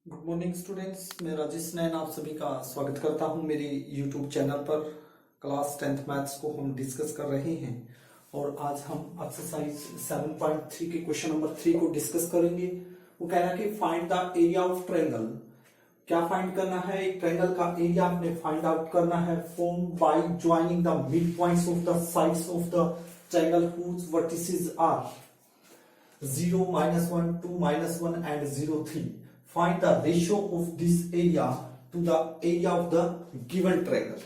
Good morning students, मैं राजेश नैन आप सभी का स्वागत करता हूं मेरे यूट्यूब चैनल पर। क्लास 10th मैथ्स को हम डिस्कस कर रहे हैं और आज हम एक्सरसाइज 7.3 के क्वेश्चन नंबर 3 को डिस्कस करेंगे। वो कह रहा है कि find the area of triangle. क्या फाइंड करना है? एक ट्रायंगल का एरिया आपने फाइंड आउट करना है form by joining the mid points of the sides of the triangle whose vertices are 0, -1, 2, -1 and 0, 3. Find the ratio of this area to the area of the given triangle.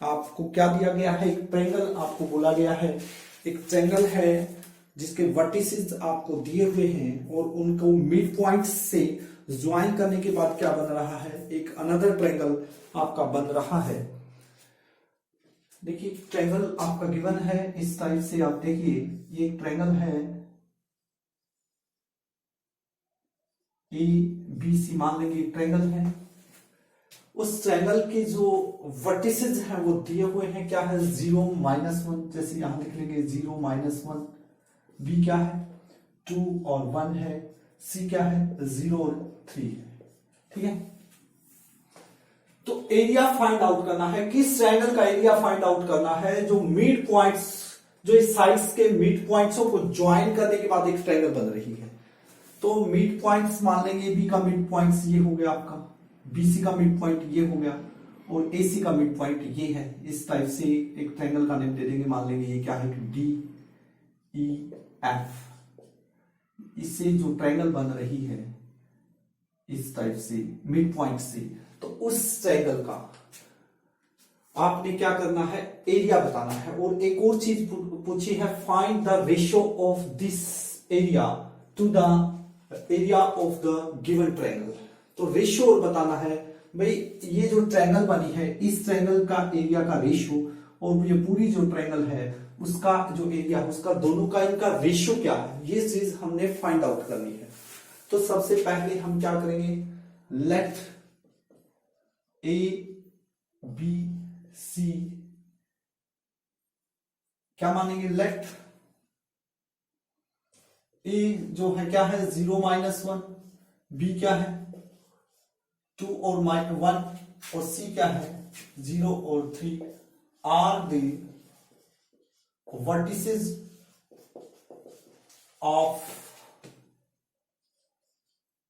आपको क्या दिया गया है? एक triangle आपको बोला गया है। एक ट्रायंगल है जिसके वर्टिसेस आपको दिए हुए हैं और उनको मिड पॉइंट से ज्वाइन करने के बाद क्या बन रहा है? एक अनदर ट्रायंगल आपका बन रहा है। देखिए ट्रायंगल आपका गिवन है इस टाइप से। आप देखिए ये एक ट्रायंगल है ए बी सी, मान लेंगे ट्रायंगल है। उस ट्रायंगल के जो वर्टिसेस हैं वो दिए हुए हैं। क्या है? 0, -1, जैसे यहां लिख लेंगे 0, -1। बी क्या है? 2 और 1 है। सी क्या है? 0 और 3 है। ठीक है, तो एरिया फाइंड आउट करना है। किस ट्रायंगल का एरिया फाइंड आउट करना है? जो मिड पॉइंट्स, जो इस साइड्स के मिड पॉइंट्सों को ज्वाइन करने के बाद एक ट्रायंगल बन रही है। तो मिड पॉइंट्स मान लेंगे, बी का मिड पॉइंट्स ये हो गया आपका, बीसी का मिड पॉइंट ये हो गया और एसी का मिड पॉइंट ये है। इस टाइप से एक ट्रायंगल का नेम दे देंगे। मान लेंगे ये क्या है? D E F. इससे जो ट्रायंगल बन रही है इस टाइप से मिड पॉइंट से, तो उस ट्रायंगल का आपने क्या करना है? एरिया बताना है। और एक और चीज पूछी है, find the ratio of this area to the area of the given triangle. तो रेशियो बताना है भाई, ये जो ट्रायंगल बनी है इस ट्रायंगल का एरिया का रेशियो और ये पूरी जो ट्रायंगल है उसका जो एरिया है उसका, दोनों का इनका रेशियो क्या है, ये चीज हमने फाइंड आउट करनी है। तो सबसे पहले हम क्या करेंगे? लेट ए बी सी क्या मानेंगे? लेट ए जो है क्या है? 0, -1। बी क्या है? 2 और 1 और सी क्या है? 0 और 3 are the vertices of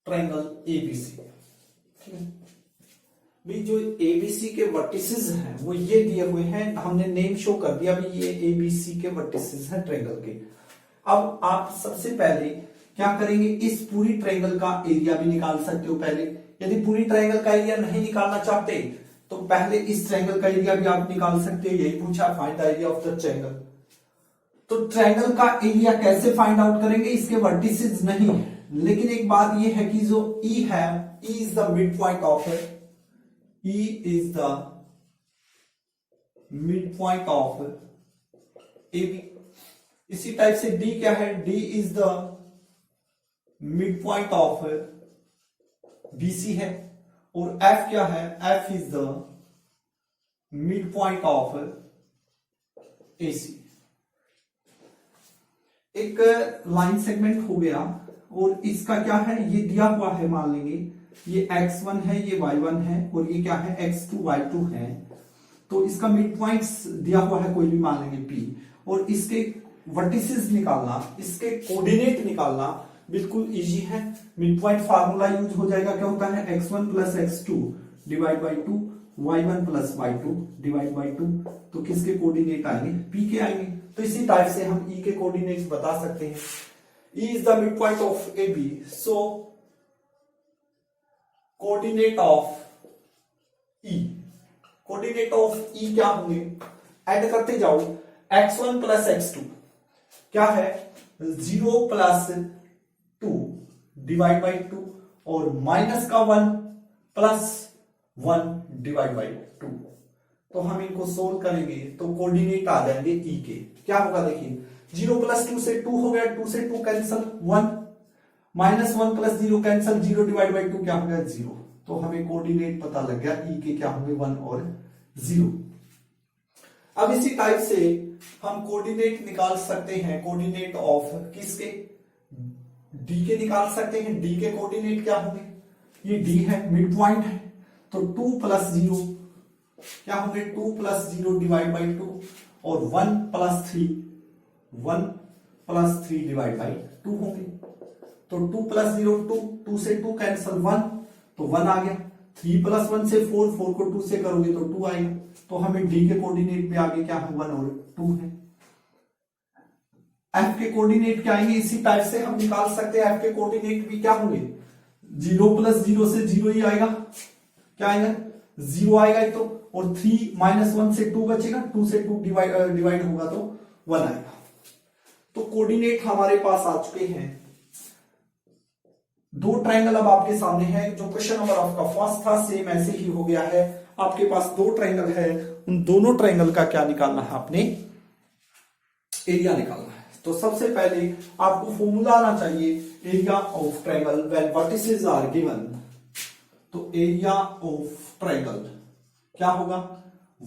triangle A B C. ठीक है, भी जो एबीसी के वर्टिसेस हैं वो ये दिए हुए हैं। हमने नेम शो कर दिया भी, ये एबीसी के वर्टिसेस हैं ट्रायंगल के। अब आप सबसे पहले क्या करेंगे? इस पूरी ट्रायंगल का एरिया भी निकाल सकते हो पहले। यदि पूरी ट्रायंगल का एरिया नहीं निकालना चाहते तो पहले इस ट्रायंगल का एरिया भी आप निकाल सकते हो। यही पूछा, find the area of the triangle. तो ट्रायंगल का एरिया कैसे फाइंड आउट करेंगे? इसके वर्टिसेस नहीं है, लेकिन एक बात यह है कि जो ई है, E is the mid point of E is the mid point of A B. इसी टाइप से डी क्या है? D is the mid point of B C है। और एफ क्या है? F is the mid point of A C. एक line segment हो गया और इसका क्या है? ये दिया हुआ है, मान लेंगे ये x1 है, ये y1 है और ये क्या है? x2 y2 है। तो इसका मिड पॉइंट्स दिया हुआ है, कोई भी मान लेंगे p, और इसके वर्टिसेस निकालना, इसके कोऑर्डिनेट निकालना बिल्कुल इजी है। मिड पॉइंट फार्मूला यूज हो जाएगा। क्या होता है? x1 + x2 divide by 2, y1 + y2 divide by 2। तो किसके कोऑर्डिनेट आएंगे? p के आएंगे। तो इसी टाइप से हम e के कोऑर्डिनेट्स बता सकते हैं। e is the mid point of A B, so coordinate of e, coordinate of e क्या होंगे? ऐड करते जाओ। x1 + x2 क्या है? 0 + 2 डिवाइड बाई 2 और -1 + 1 डिवाइड बाई 2। तो हम इनको सोल्व करेंगे तो कोऑर्डिनेट आ जाएंगे ई के। क्या होगा? देखिए 0 + 2 से 2 हो गया, 2 से 2 कैंसिल, 1 -1 + 0 कैंसिल, 0 डिवाइड बाई 2 क्या हो गया? 0। तो हमें कोऑर्डिनेट पता लग गया ई के क्या होंगे? 1 और 0। अब इसी टाइप से हम कोऑर्डिनेट निकाल सकते हैं। कोऑर्डिनेट ऑफ किसके? डी के निकाल सकते हैं। डी के कोऑर्डिनेट क्या होंगे? ये डी है, मिड पॉइंट है, तो 2 प्लस 0 क्या होंगे, 2 प्लस 0 डिवाइड बाई 2 और 1 प्लस 3 डिवाइड बाई 2 होंगे। तो 2 प्लस 0 2 से 2 कैंसिल 1, तो 1 आ गया। 3 प्लस 1 से 4 को 2 से करोगे तो 2 आएगा। तो हमें डी के कोऑर्डिनेट में आगे क्या है, 1 और 2 है। एफ के कोऑर्डिनेट क्या आएंगे, इसी टाइप से हम निकाल सकते हैं। एफ के कोऑर्डिनेट भी क्या होंगे, 0 प्लस 0 से 0 ही आएगा, क्या आएगा 0 आएगा एक तो, और 3 माइनस 1 से 2 बचेगा, 2 से 2 डिवाइड होगा तो 1 आएगा। तो कोऑर्डिनेट हमारे पास आ चुके हैं। 2 ट्रायंगल अब आपके सामने है। जो क्वेश्चन नंबर आपका फर्स्ट था सेम ऐसे ही हो गया है। आपके पास 2 ट्रायंगल है, उन दोनों ट्रायंगल का क्या निकालना है, आपने एरिया निकालना है। तो सबसे पहले आपको फॉर्मूला आना चाहिए area of triangle when vertices are given. तो एरिया ऑफ ट्रायंगल क्या होगा,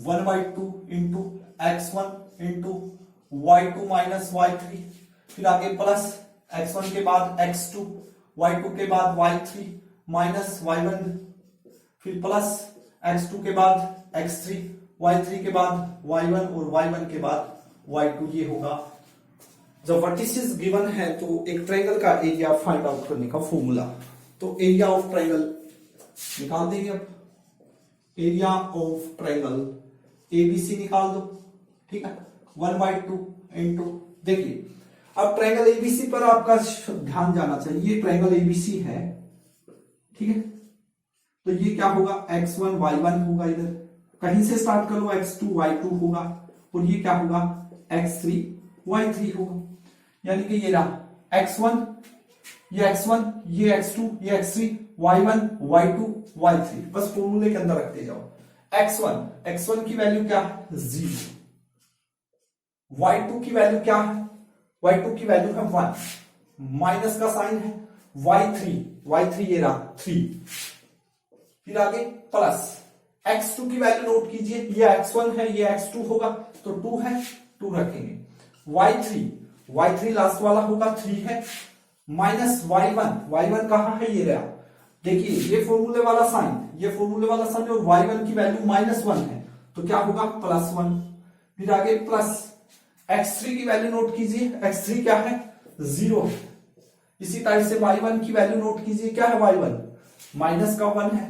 1/2 into x1 into y2 minus y3, फिर आगे प्लस x1 के बाद x2, y2 के बाद y3 माइनस y1, फिर प्लस x2 के बाद x3, y3 के बाद y1 और y1 के बाद y2। ये होगा जब वर्टिसेस गिवन है तो एक ट्रायंगल का एरिया फाइंड आउट करने का फॉर्मूला। तो एरिया ऑफ ट्रायंगल निकाल देंगे। अब एरिया ऑफ ट्रायंगल एबीसी निकाल दो, ठीक है, 1/2 इंटू, देखिए अब ट्रायंगल एबीसी पर आपका ध्यान जाना चाहिए। ये ट्रायंगल एबीसी है, ठीक है, तो ये क्या होगा, x1 y1 होगा, इधर कहीं से स्टार्ट कर लो, x2 y2 होगा, और ये क्या होगा, x3 y3 होगा। यानी कि ये रहा x1, ये x1, ये x2, ये x3, y1 y2 y3, बस फॉर्मूले के अंदर रखते जाओ। x1 की वैल्यू क्या है, 0, y2 की वैल्यू क्या है, y2 की वैल्यू है 1, माइनस का साइन है, y3 ये रहा 3, फिर आगे प्लस x2 की वैल्यू नोट कीजिए, ये x1 है, ये x2 होगा, तो 2 है, 2 रखेंगे। y3 लास्ट वाला होगा, 3 है, माइनस y1 कहां है, ये रहा, देखिए ये फॉर्मूले वाला साइन, ये फॉर्मूले वाला साइन, और y1 की वैल्यू -1 है, तो क्या होगा, +1, फिर आगे प्लस x3 की वैल्यू नोट कीजिए, x3 क्या है, 0 है। इसी टाइप से y1 की वैल्यू नोट कीजिए, क्या है y1, माइनस का 1 है,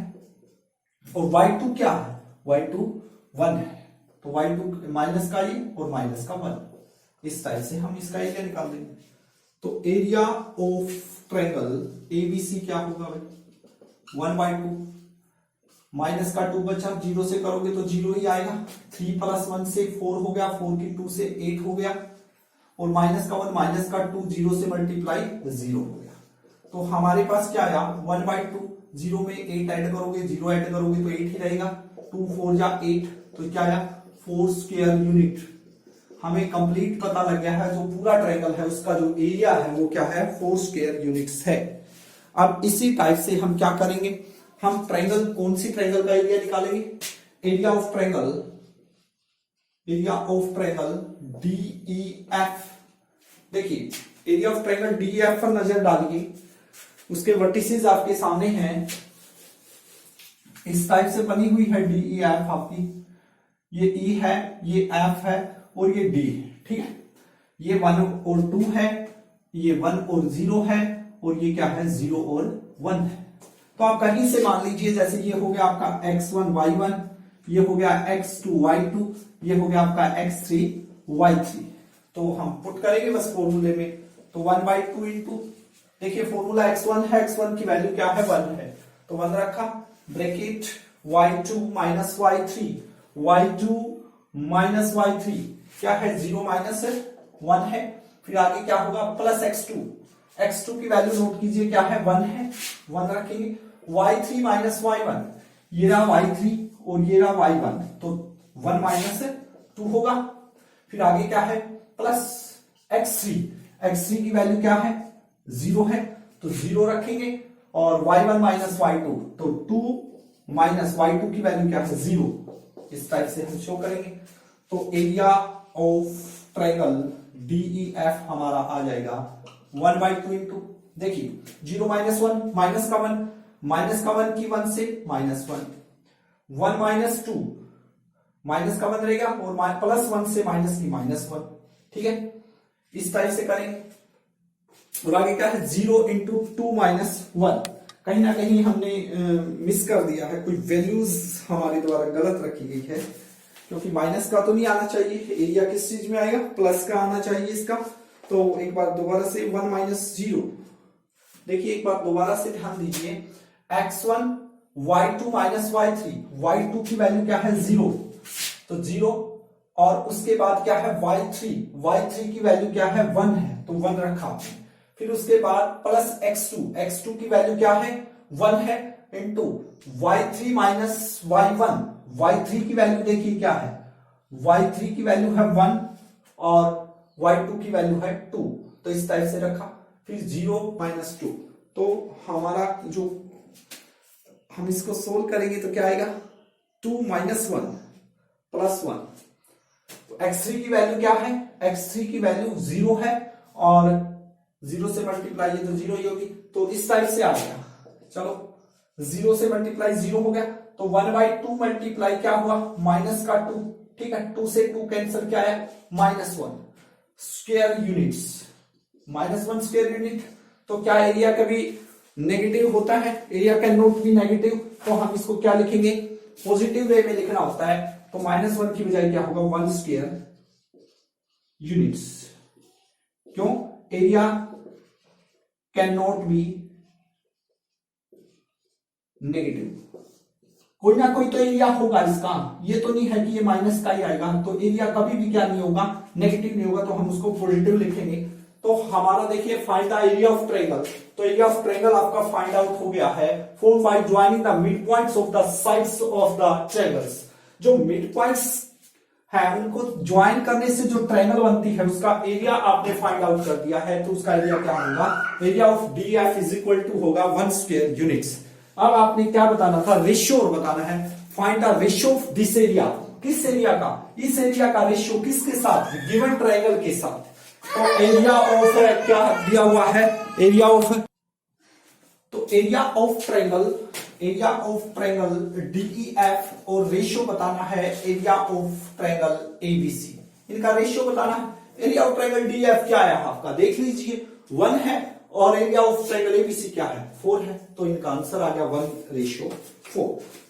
और y2 क्या है, y2 1 है, तो y2 माइनस का ये और माइनस का 1, इस टाइप से हम इसका एरिया निकाल देंगे। तो एरिया ऑफ ट्रायंगल एबीसी क्या होगा भाई, 1/2, माइनस का 2 बचा, 0 से करोगे तो 0 ही आएगा, 3 प्लस 1 से 4 हो गया, 4 की 2 से 8 हो गया, और माइनस का 1 माइनस का 2, 0 से मल्टीप्लाई 0 हो गया। तो हमारे पास क्या आया, 1/2, 0 में 8 ऐड करोगे, 0 ऐड करोगे तो 8 ही रहेगा, 2 4 जा 8, तो क्या आया, 4 स्क्वायर यूनिट। हमें कंप्लीट पता लग गया है, जो पूरा ट्रायंगल है उसका जो एरिया है वो क्या है, 4 स्क्वायर यूनिट्स है। अब इसी टाइप से हम क्या करेंगे, हम ट्रायंगल, कौन सी ट्रायंगल का एरिया निकालेंगे, एरिया ऑफ ट्रायंगल DEF। देखिए एरिया ऑफ ट्रायंगल DEF पर नजर डालिए, उसके वर्टिसेस आपके सामने हैं, इस टाइप से बनी हुई है DEF आपकी, ये E है, ये F है और ये D है, ठीक है, ये 1 और 2 है, ये 1 और 0 है, और ये क्या है, 0 और 1 है। तो आप कहीं से मान लीजिए, जैसे ये हो गया आपका x1 y1, ये हो गया x2 y2, ये हो गया आपका x3 y3। तो हम पुट करेंगे बस फॉर्मूले में, तो 1/2 इंटू, देखिए फॉर्मूला x1 है, x1 की वैल्यू क्या है, 1 है, तो 1 रखा, bracket y2 minus y2 minus y3 क्या है, 0 माइनस 1 है, फिर आगे क्या होगा, प्लस x2 की वैल्यू नोट कीजिए, क्या है, 1 है, 1 रखेंगे, y3 माइनस y1, ये रहा y3 और ये रहा y1, तो 1 माइनस 2 होगा, फिर आगे क्या है, प्लस x3 की वैल्यू क्या है, 0 है, तो 0 रखेंगे, और y1 माइनस y2, तो 2 माइनस y2 की वैल्यू क्या है, 0, इस टाइप से हम शो करेंगे। तो एरिया ऑफ ट्रायंगल DEF हमारा आ जाएगा 1/2 इंटू, देखिए 0 माइनस 1 माइनस का 1, माइनस का 1 की 1 से -1, 1 माइनस 2, माइनस का 1 रहेगा और प्लस 1 से माइनस की -1। ठीक है, इस टाइप से करेंगे। और आगे क्या है 0 इंटू 2 माइनस 1। कहीं ना कहीं हमने मिस कर दिया है, कोई वैल्यूज हमारे द्वारा गलत रखी गई है, क्योंकि माइनस का तो नहीं आना चाहिए, एरिया किस चीज में आएगा, प्लस का आना चाहिए इसका। तो एक बार दोबारा से 1 माइनस 0, देखिए एक बार दोबारा से ध्यान दीजिए, x1 y2 minus y3, y2 की वैल्यू क्या है 0, तो 0, और उसके बाद क्या है y3 की वैल्यू क्या है 1 है, तो 1 रखा आपने। फिर उसके बाद प्लस x2 की वैल्यू क्या है 1 है, into y3 minus y1, y3 की वैल्यू देखिए क्या है, y3 की वैल्यू है 1 और y2 की वैल्यू है 2, तो इस टाइप से रखा। फिर 0 माइनस 2, तो हमारा जो हम इसको सोल्व करेंगे तो क्या आएगा 2 माइनस 1 प्लस 1। तो x3 की वैल्यू क्या है, x3 की वैल्यू 0 है और 0 से मल्टीप्लाई ये तो 0 ही होगी, तो इस टाइप से आ गया। चलो 0 से मल्टीप्लाई 0 हो गया, तो 1/2 मल्टीप्लाई क्या हुआ माइनस का 2। ठीक है, 2 से 2 कैंसिल, क्या है -1 स्क्वायर यूनिट्स, -1 स्क्वायर यूनिट। तो क्या एरिया कभी नेगेटिव होता है, area can not be negative, तो हम इसको क्या लिखेंगे, पॉजिटिव वे में लिखना होता है। तो -1 की बजाय क्या होगा 1 स्क्वायर यूनिट्स। क्यों, area can not be negative, कोई ना कोई तो एरिया होगा इसका, ये तो नहीं है कि ये माइनस का ही आएगा, तो एरिया कभी भी क्या नहीं होगा, नेगेटिव नहीं होगा, तो हम उसको पॉजिटिव लिखेंगे। तो हमारा देखिए find the area of triangle, तो एरिया ऑफ ट्रायंगल आपका फाइंड आउट हो गया है for bye joining the mid points of the sides of the triangles. जो मिड पॉइंट्स है उनको ज्वाइन करने से जो ट्रायंगल बनती है उसका एरिया आपने फाइंड आउट कर दिया है, तो उसका एरिया क्या होगा, area of D F is equal to होगा 1 स्क्वायर यूनिट्स। अब आपने क्या बताना था, रेशियो बताना है, find the ratio of this area, किस एरिया का, इस एरिया का रेशियो किसके साथ, गिवन ट्रायंगल के साथ। तो एरिया ऑफ क्या दिया हुआ है, एरिया ऑफ, तो area of triangle, area of triangle DEF और रेशियो बताना है एरिया ऑफ ट्रायंगल एबीसी, इनका रेशियो बताना है। एरिया ऑफ ट्रायंगल डीईएफ क्या है आपका, देख लीजिए 1 है, और एरिया ऑफ ट्रायंगल एबीसी क्या है 4 है, तो इनका आंसर आ गया 1:4।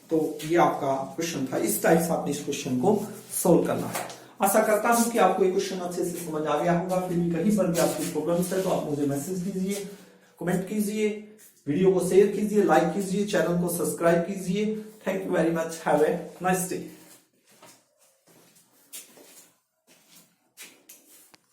तो ये आपका क्वेश्चन था, इस टाइप से आपने इस क्वेश्चन को सोल्व करना है। आशा करता हूं कि आपको ये क्वेश्चन अच्छे से समझ आ गया होगा। फिर भी कहीं पर भी आपकी प्रॉब्लम्स है तो आप मुझे मैसेज कीजिए, कमेंट कीजिए, वीडियो को शेयर कीजिए, लाइक कीजिए, चैनल को सब्सक्राइब कीजिए। Thank you very much, have a nice day.